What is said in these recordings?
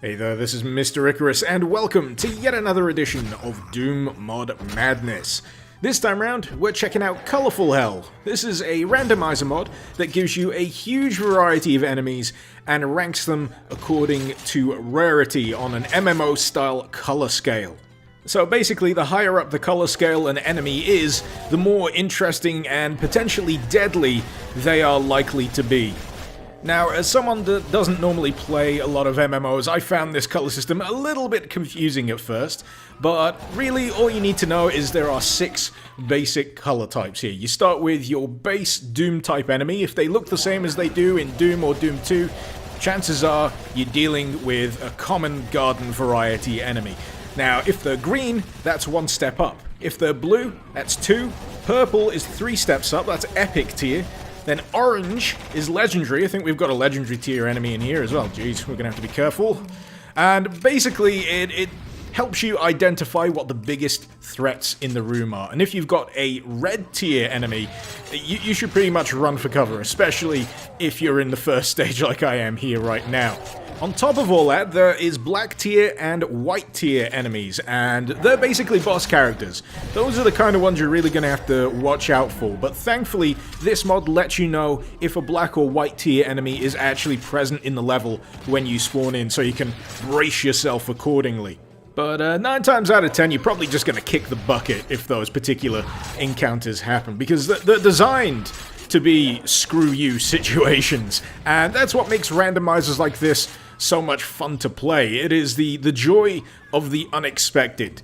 Hey there, this is Mr. Icarus, and welcome to yet another edition of Doom Mod Madness. This time round, we're checking out Colourful Hell. This is a randomizer mod that gives you a huge variety of enemies and ranks them according to rarity on an MMO-style color scale. So basically, the higher up the color scale an enemy is, the more interesting and potentially deadly they are likely to be. Now, as someone that doesn't normally play a lot of MMOs, I found this color system a little bit confusing at first, but really all you need to know is there are 6 basic color types here. You start with your base Doom type enemy. If they look the same as they do in Doom or Doom 2, chances are you're dealing with a common garden variety enemy. Now, if they're green, that's 1 step up. If they're blue, that's 2. Purple is 3 steps up, that's epic tier. Then orange is legendary. I think we've got a legendary tier enemy in here as well. Jeez, we're gonna have to be careful. And basically, it helps you identify what the biggest threats in the room are. And if you've got a red tier enemy, you should pretty much run for cover, especially if you're in the first stage like I am here right now. On top of all that, there is black tier and white tier enemies, and they're basically boss characters. Those are the kind of ones you're really going to have to watch out for, but thankfully, this mod lets you know if a black or white tier enemy is actually present in the level when you spawn in, so you can brace yourself accordingly. But 9 times out of 10, you're probably just going to kick the bucket if those particular encounters happen, because they're designed to be screw-you situations, and that's what makes randomizers like this so much fun to play. It is the joy of the unexpected.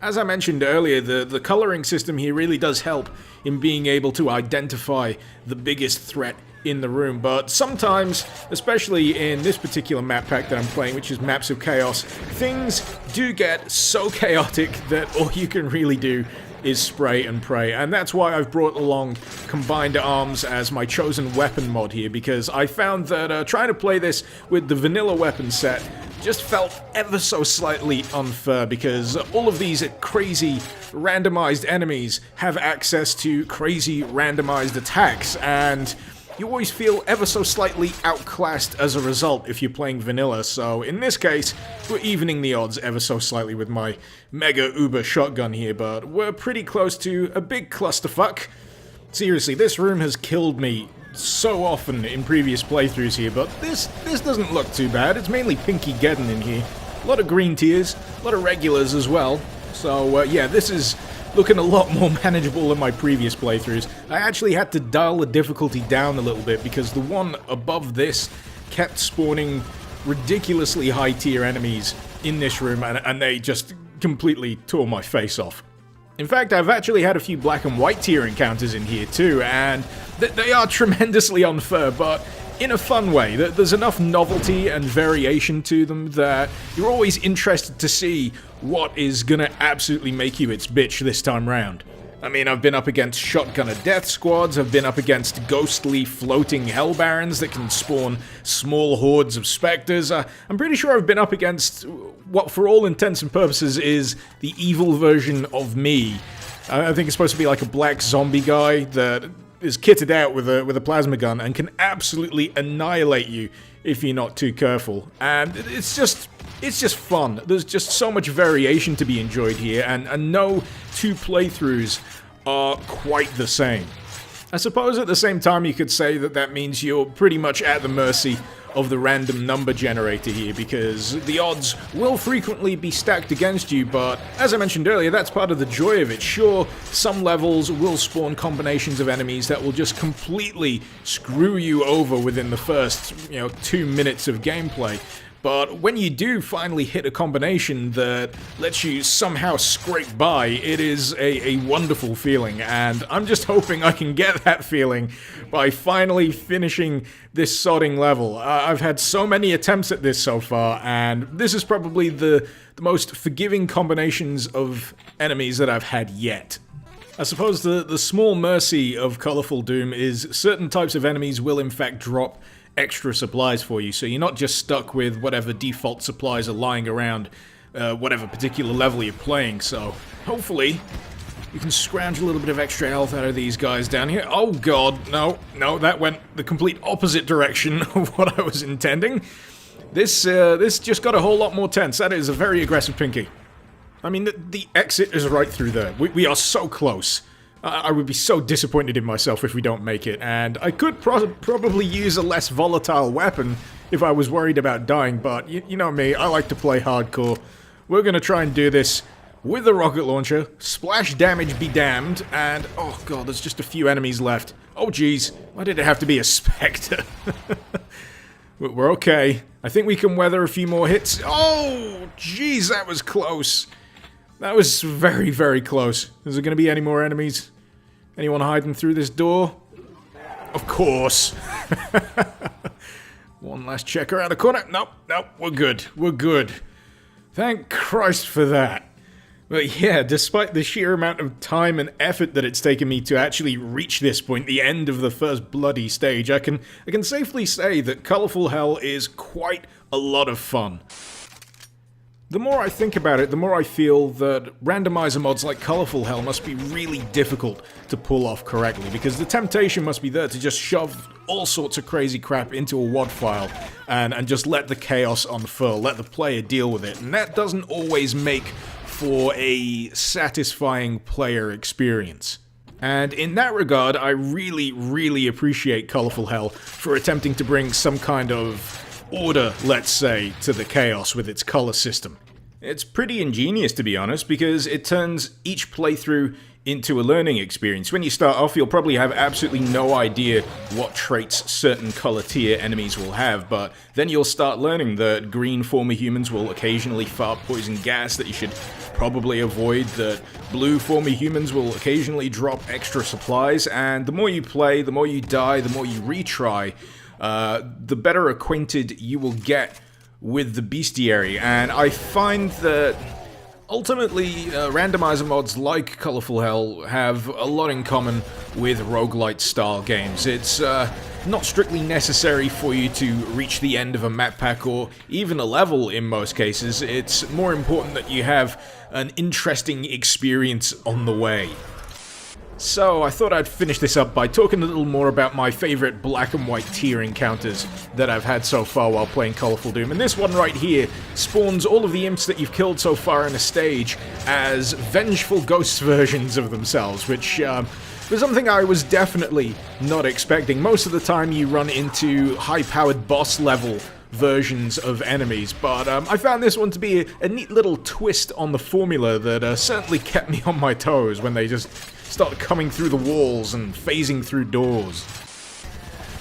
As I mentioned earlier, the coloring system here really does help in being able to identify the biggest threat in the room, but sometimes, especially in this particular map pack that I'm playing, which is Maps of Chaos, things do get so chaotic that all you can really do is spray and pray, and that's why I've brought along Combined Arms as my chosen weapon mod here, because I found that trying to play this with the vanilla weapon set just felt ever so slightly unfair, because all of these crazy randomized enemies have access to crazy randomized attacks, and you always feel ever so slightly outclassed as a result if you're playing vanilla, so in this case, we're evening the odds ever so slightly with my mega uber shotgun here, but we're pretty close to a big clusterfuck. Seriously, this room has killed me so often in previous playthroughs here, but this doesn't look too bad. It's mainly Pinky-geddon in here. A lot of green tiers, a lot of regulars as well, so yeah, this is looking a lot more manageable than my previous playthroughs. I actually had to dial the difficulty down a little bit because the one above this kept spawning ridiculously high tier enemies in this room, and they just completely tore my face off. In fact, I've actually had a few black and white tier encounters in here too, and they are tremendously unfair, but in a fun way. There's enough novelty and variation to them that you're always interested to see what is gonna absolutely make you its bitch this time round. I mean, I've been up against shotgunner death squads, I've been up against ghostly floating hell barons that can spawn small hordes of specters. I'm pretty sure I've been up against what for all intents and purposes is the evil version of me. I think it's supposed to be like a black zombie guy that is kitted out with a plasma gun and can absolutely annihilate you if you're not too careful. And it's just fun. There's just so much variation to be enjoyed here, and no 2 playthroughs are quite the same. I suppose at the same time you could say that means you're pretty much at the mercy of the random number generator here, because the odds will frequently be stacked against you, but as I mentioned earlier, that's part of the joy of it. Sure, some levels will spawn combinations of enemies that will just completely screw you over within the first, 2 minutes of gameplay. But when you do finally hit a combination that lets you somehow scrape by, it is a wonderful feeling, and I'm just hoping I can get that feeling by finally finishing this sodding level. I've had so many attempts at this so far, and this is probably the most forgiving combinations of enemies that I've had yet. I suppose the small mercy of Colourful Doom is certain types of enemies will in fact drop extra supplies for you, so you're not just stuck with whatever default supplies are lying around whatever particular level you're playing, so hopefully you can scrounge a little bit of extra health out of these guys down here. Oh god, no, that went the complete opposite direction of what I was intending. This just got a whole lot more tense. That is a very aggressive pinky. I mean, the exit is right through there. We are so close. I would be so disappointed in myself if we don't make it, and I could probably use a less volatile weapon if I was worried about dying, but you know me, I like to play hardcore. We're gonna try and do this with the rocket launcher, splash damage be damned, and oh god, there's just a few enemies left. Oh jeez, why did it have to be a spectre? We're okay. I think we can weather a few more hits. Oh jeez, that was close. That was very, very close. Is there gonna be any more enemies? Anyone hiding through this door? Of course. One last check around the corner. Nope, we're good. We're good. Thank Christ for that. But yeah, despite the sheer amount of time and effort that it's taken me to actually reach this point, the end of the first bloody stage, I can safely say that Colourful Hell is quite a lot of fun. The more I think about it, the more I feel that randomizer mods like Colourful Hell must be really difficult to pull off correctly, because the temptation must be there to just shove all sorts of crazy crap into a WAD file and just let the chaos unfurl, let the player deal with it, and that doesn't always make for a satisfying player experience. And in that regard, I really, really appreciate Colourful Hell for attempting to bring some kind of order, let's say, to the chaos with its color system. It's pretty ingenious, to be honest, because it turns each playthrough into a learning experience. When you start off, you'll probably have absolutely no idea what traits certain color tier enemies will have, but then you'll start learning that green former humans will occasionally fart poison gas that you should probably avoid, that blue former humans will occasionally drop extra supplies, and the more you play, the more you die, the more you retry, the better acquainted you will get with the bestiary. And I find that ultimately randomizer mods like Colourful Hell have a lot in common with roguelite style games. It's not strictly necessary for you to reach the end of a map pack or even a level in most cases. It's more important that you have an interesting experience on the way. So, I thought I'd finish this up by talking a little more about my favorite black and white tier encounters that I've had so far while playing Colourful Doom. And this one right here spawns all of the imps that you've killed so far in a stage as vengeful ghost versions of themselves, which was something I was definitely not expecting. Most of the time you run into high-powered boss level versions of enemies, but I found this one to be a neat little twist on the formula that certainly kept me on my toes when they just started coming through the walls and phasing through doors.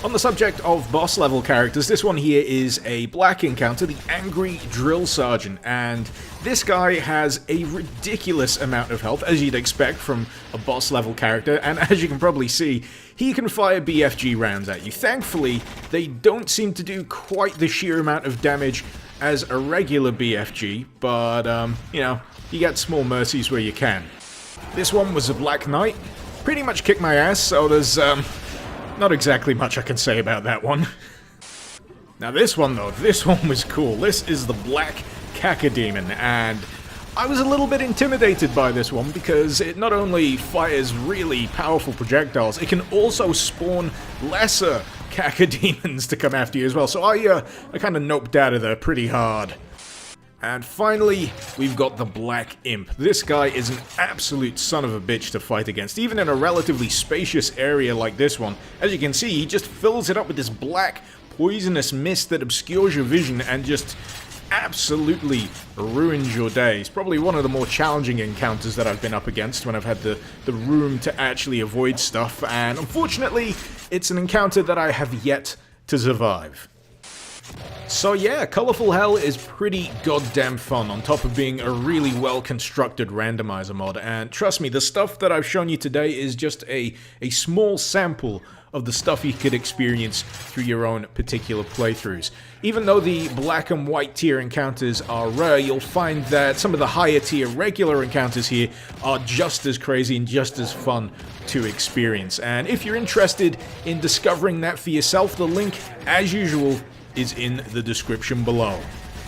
On the subject of boss level characters, this one here is a black encounter, the Angry Drill Sergeant, and this guy has a ridiculous amount of health, as you'd expect from a boss level character, and as you can probably see, he can fire BFG rounds at you. Thankfully, they don't seem to do quite the sheer amount of damage as a regular BFG, but, you know, you get small mercies where you can. This one was a Black Knight, pretty much kicked my ass, so there's, not exactly much I can say about that one. Now this one though, this one was cool. This is the Black Cacodemon, and I was a little bit intimidated by this one because it not only fires really powerful projectiles, it can also spawn lesser cacodemons to come after you as well, so I kind of noped out of there pretty hard. And finally, we've got the Black Imp. This guy is an absolute son of a bitch to fight against, even in a relatively spacious area like this one. As you can see, he just fills it up with this black, poisonous mist that obscures your vision and just absolutely ruins your day. It's probably one of the more challenging encounters that I've been up against when I've had the room to actually avoid stuff, and unfortunately, it's an encounter that I have yet to survive. So yeah, Colourful Hell is pretty goddamn fun, on top of being a really well-constructed randomizer mod, and trust me, the stuff that I've shown you today is just a small sample of the stuff you could experience through your own particular playthroughs. Even though the black and white tier encounters are rare, you'll find that some of the higher tier regular encounters here are just as crazy and just as fun to experience. And if you're interested in discovering that for yourself, the link, as usual, is in the description below.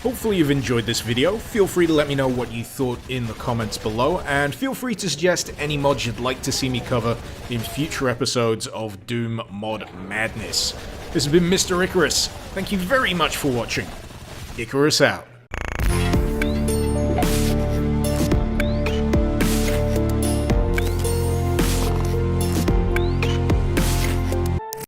Hopefully you've enjoyed this video. Feel free to let me know what you thought in the comments below, and feel free to suggest any mods you'd like to see me cover in future episodes of Doom Mod Madness. This has been Mr. Icarus. Thank you very much for watching. Icarus out.